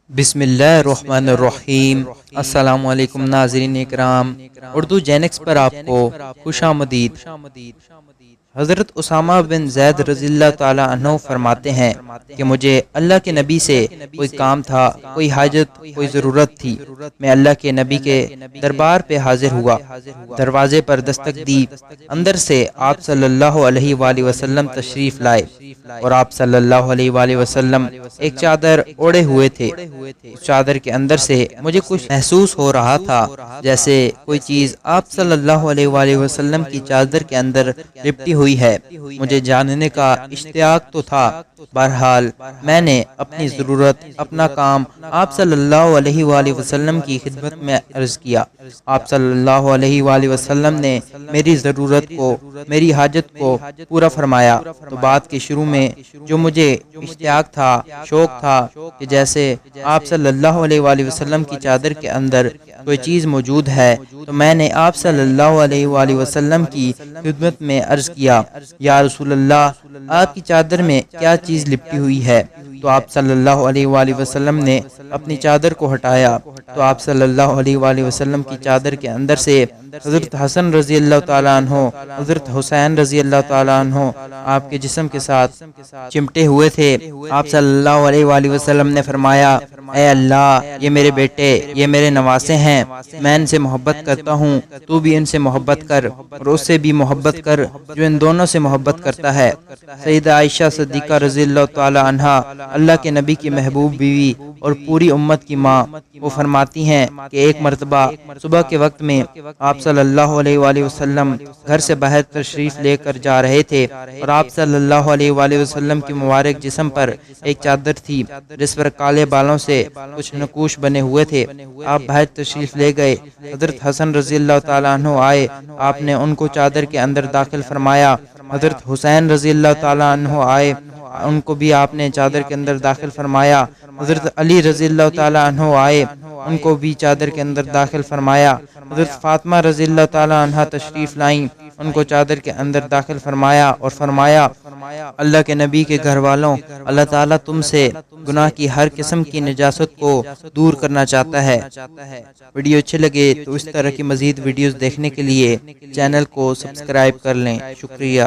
بسم اللہ الرحمن الرحیم۔ السلام علیکم ناظرین اکرام، اردو جینکس پر آپ کو خوش آمدید۔ حضرت اسامہ بن زید رضی اللہ تعالی عنہ فرماتے ہیں کہ مجھے اللہ کے نبی سے کوئی کام تھا، کوئی حاجت، کوئی ضرورت تھی۔ میں اللہ کے نبی کے دربار پہ حاضر ہوا، دروازے پر دستک دی۔ اندر سے آپ صلی اللہ علیہ وآلہ وسلم تشریف لائے اور آپ صلی اللہ علیہ وآلہ وسلم ایک چادر اوڑے ہوئے تھے۔ اس چادر کے اندر سے مجھے کچھ محسوس ہو رہا تھا، جیسے کوئی چیز آپ صلی اللہ علیہ وآلہ وسلم کی چادر کے اندر لپٹی ہوئی ہے۔ مجھے جاننے کا اشتیاق تو تھا۔ بہرحال میں نے اپنی ضرورت، اپنا کام آپ صلی اللہ علیہ وآلہ وسلم کی خدمت میں عرض کیا۔ آپ صلی اللہ علیہ وآلہ وسلم نے میری ضرورت کو، میری حاجت کو پورا فرمایا۔ تو بات کے شروع میں جو مجھے اشتیاق تھا، شوق تھا کہ جیسے آپ صلی اللہ علیہ وآلہ وسلم کی چادر کے اندر کوئی چیز موجود ہے، تو میں نے آپ صلی اللہ علیہ وآلہ وسلم کی خدمت میں عرض کیا، یا رسول اللہ، آپ کی چادر میں کیا چیز لپٹی ہوئی ہے؟ تو آپ صلی اللہ علیہ وآلہ وسلم نے اپنی چادر کو ہٹایا، تو آپ صلی اللہ علیہ وآلہ وسلم کی چادر کے اندر سے حضرت حسن رضی اللہ تعالیٰ عنہ، حضرت حسین رضی اللہ تعالیٰ عنہ آپ کے جسم کے ساتھ چمٹے ہوئے تھے۔ آپ صلی اللہ علیہ وآلہ وسلم نے فرمایا، اے اللہ، یہ میرے بیٹے، یہ میرے نواسے ہیں، میں ان سے محبت کرتا ہوں، تو بھی ان سے محبت کر اور اس سے بھی محبت کر جو ان دونوں سے محبت کرتا ہے۔ سیدہ عائشہ صدیقہ رضی اللہ تعالی عنہا، اللہ کے نبی کی محبوب بیوی اور پوری امت کی ماں، وہ فرماتی ہیں کہ ایک مرتبہ صبح کے وقت میں آپ صلی اللہ علیہ وآلہ وسلم گھر سے باہر تشریف لے کر جا رہے تھے اور آپ صلی اللہ علیہ وآلہ وسلم کی مبارک جسم پر ایک چادر تھی جس پر کالے بالوں سے کچھ نقوش بنے ہوئے تھے۔ آپ باہر تشریف لے گئے، حضرت حسن رضی اللہ تعالیٰ عنہ آئے، آپ نے ان کو چادر کے اندر داخل فرمایا۔ حضرت حسین رضی اللہ تعالیٰ عنہ آئے، ان کو بھی آپ نے چادر کے اندر داخل فرمایا۔ حضرت علی رضی اللہ تعالیٰ عنہ آئے، ان کو بھی چادر کے اندر داخل فرمایا۔ حضرت فاطمہ رضی اللہ تعالیٰ عنہ تشریف لائیں، ان کو چادر کے اندر داخل فرمایا اور فرمایا، اللہ کے نبی کے گھر والوں، اللہ تعالیٰ تم سے گناہ کی ہر قسم کی نجاست کو دور کرنا چاہتا ہے۔ ویڈیو اچھے لگے تو اس طرح کی مزید ویڈیوز دیکھنے کے لیے چینل کو سبسکرائب کر لیں۔ شکریہ۔